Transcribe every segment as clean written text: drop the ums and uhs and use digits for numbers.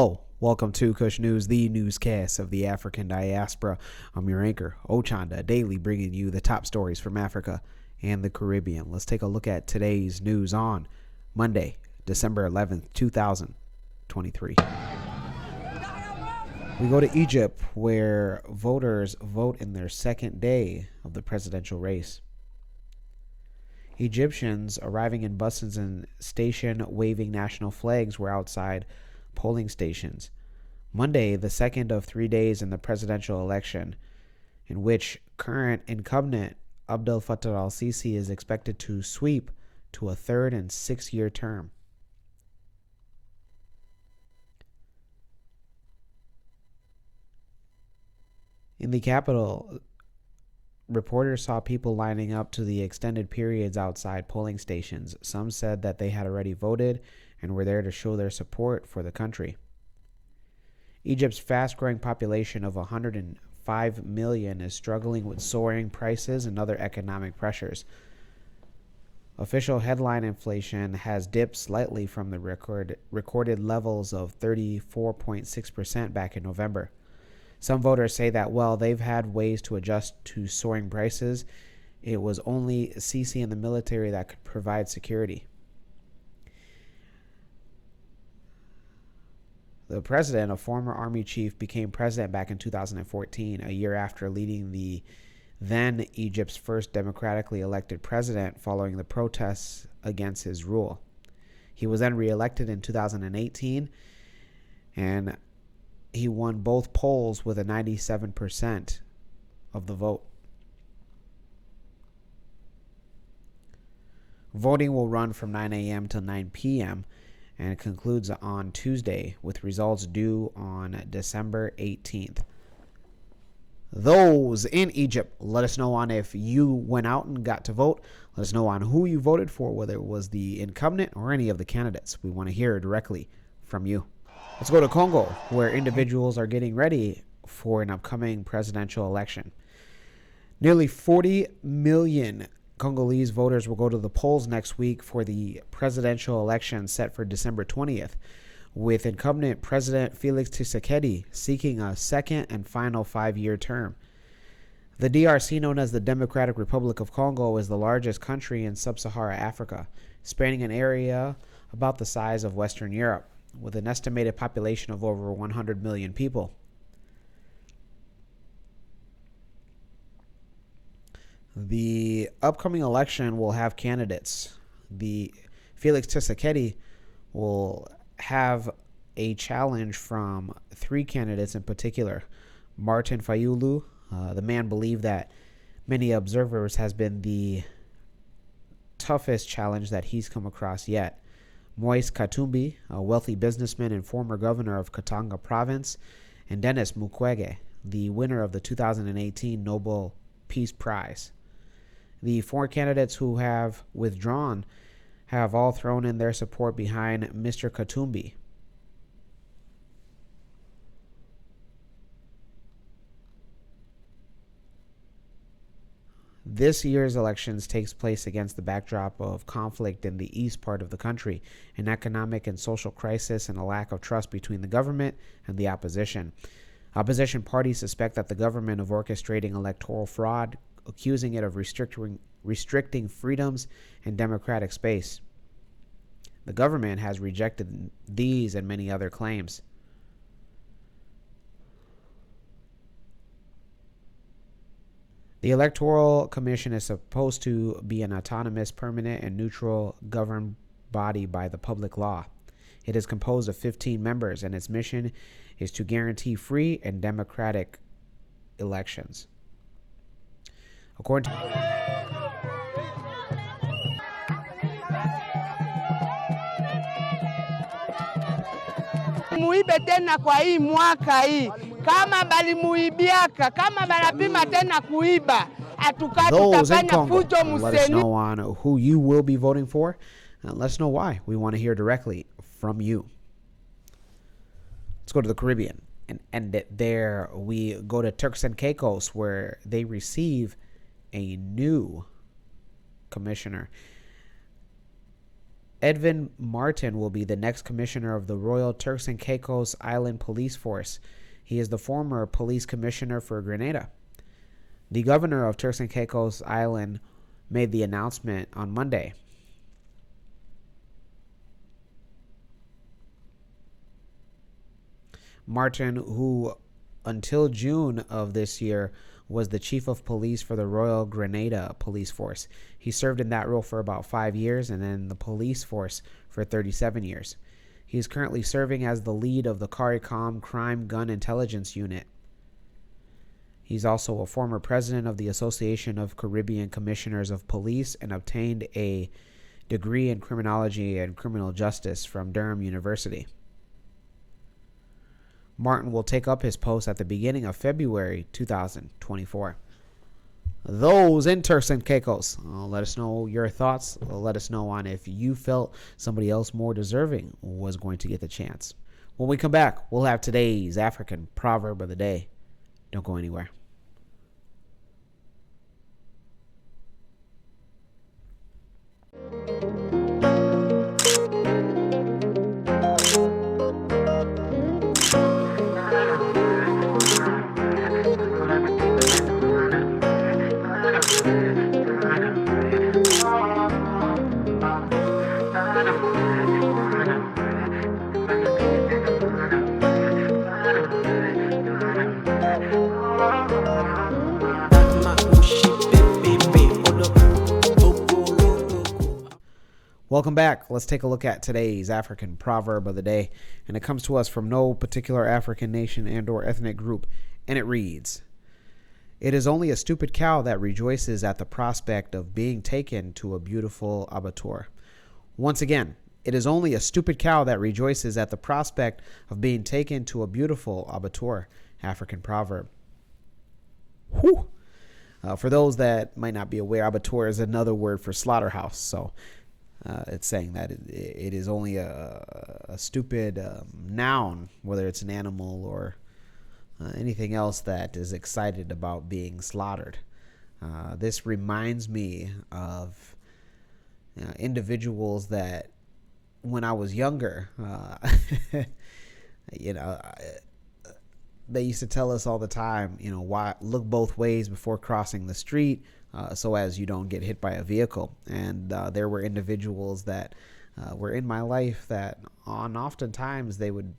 Hello, welcome to Kush News, the newscast of the African diaspora. I'm your anchor, Ochanda, daily bringing you the top stories from Africa and the Caribbean. Let's take a look at today's news on Monday, December 11th, 2023. We go to Egypt, where voters vote in their second day of the presidential race. Egyptians arriving in buses and station waving national flags were outside polling stations. Monday, the second of 3 days in the presidential election, in which current incumbent Abdel Fattah al-Sisi is expected to sweep to a third and 6-year term. In the capital, reporters saw people lining up to the extended periods outside polling stations. Some said that they had already voted and were there to show their support for the country. Egypt's fast-growing population of 105 million is struggling with soaring prices and other economic pressures. Official headline inflation has dipped slightly from the recorded levels of 34.6% back in November. Some voters say that while they've had ways to adjust to soaring prices, it was only Sisi and the military that could provide security. The president, a former army chief, became president back in 2014, a year after leading the then Egypt's first democratically elected president following the protests against his rule. He was then reelected in 2018, and he won both polls with a 97% of the vote. Voting will run from 9 a.m. to 9 p.m. and concludes on Tuesday, with results due on December 18th. Those in Egypt, let us know on if you went out and got to vote. Let us know on who you voted for, whether it was the incumbent or any of the candidates. We want to hear directly from you. Let's go to Congo, where individuals are getting ready for an upcoming presidential election. Nearly 40 million Congolese voters will go to the polls next week for the presidential election set for December 20th, with incumbent President Felix Tshisekedi seeking a second and final 5-year term. The DRC, known as the Democratic Republic of Congo, is the largest country in sub-Saharan Africa, spanning an area about the size of Western Europe, with an estimated population of over 100 million people. The upcoming election will have candidates. The Felix Tshisekedi will have a challenge from 3 candidates in particular. Martin Fayulu, the man believed that many observers has been the toughest challenge that he's come across yet. Moise Katumbi, a wealthy businessman and former governor of Katanga province, and Denis Mukwege, the winner of the 2018 Nobel Peace Prize. The 4 candidates who have withdrawn have all thrown in their support behind Mr. Katumbi. This year's elections takes place against the backdrop of conflict in the east part of the country, an economic and social crisis, and a lack of trust between the government and the opposition. Opposition parties suspect that the government of orchestrating electoral fraud, accusing it of restricting freedoms and democratic space. The government has rejected these and many other claims. The Electoral Commission is supposed to be an autonomous, permanent, and neutral governed body by the public law. It is composed of 15 members, and its mission is to guarantee free and democratic elections. According to muibe tena kwa hii mwaka hii, kama balimuibiaka, kama balapima tena kuiba, tutafanya fujo museni. Let us know on who you will be voting for, and let us know why. We want to hear directly from you. Let's go to the Caribbean and end it there. We go to Turks and Caicos, where they receive a new commissioner. Edvin Martin will be the next commissioner of the Royal Turks and Caicos Island Police Force. He is the former police commissioner for Grenada. The governor of Turks and Caicos Island made the announcement on Monday. Martin, who until June of this year was the chief of police for the Royal Grenada Police Force. He served in that role for about 5 years and then the police force for 37 years. He is currently serving as the lead of the CARICOM Crime Gun Intelligence Unit. He's also a former president of the Association of Caribbean Commissioners of Police and obtained a degree in criminology and criminal justice from Durham University. Martin will take up his post at the beginning of February 2024. Those in Turks and Caicos, let us know your thoughts. Let us know on if you felt somebody else more deserving was going to get the chance. When we come back, we'll have today's African proverb of the day. Don't go anywhere. Welcome back. Let's take a look at today's African proverb of the day, and it comes to us from no particular African nation and or ethnic group, and it reads, "It is only a stupid cow that rejoices at the prospect of being taken to a beautiful abattoir." Once again, it is only a stupid cow that rejoices at the prospect of being taken to a beautiful abattoir. African proverb. Whew. For those that might not be aware, abattoir is another word for slaughterhouse, so it's saying that it is only a stupid noun, whether it's an animal or anything else that is excited about being slaughtered. This reminds me of individuals that when I was younger, they used to tell us all the time, why look both ways before crossing the street, so as you don't get hit by a vehicle. And there were individuals that were in my life that oftentimes they would,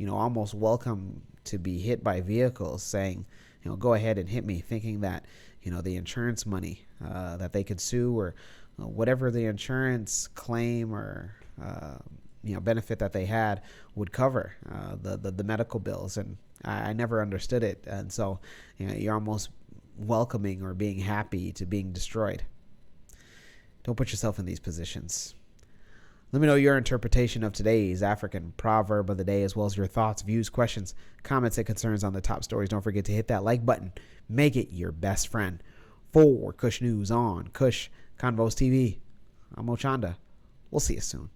almost welcome to be hit by vehicles, saying, go ahead and hit me, thinking that, the insurance money that they could sue or whatever the insurance claim or benefit that they had would cover the medical bills. And I never understood it. And so you're almost welcoming or being happy to being destroyed. Don't put yourself in these positions. Let me know your interpretation of today's African proverb of the day, as well as your thoughts, views, questions, comments, and concerns on the top stories. Don't forget to hit that like button. Make it your best friend. For Kush News on Kush Convos TV, I'm Ochanda. We'll see you soon.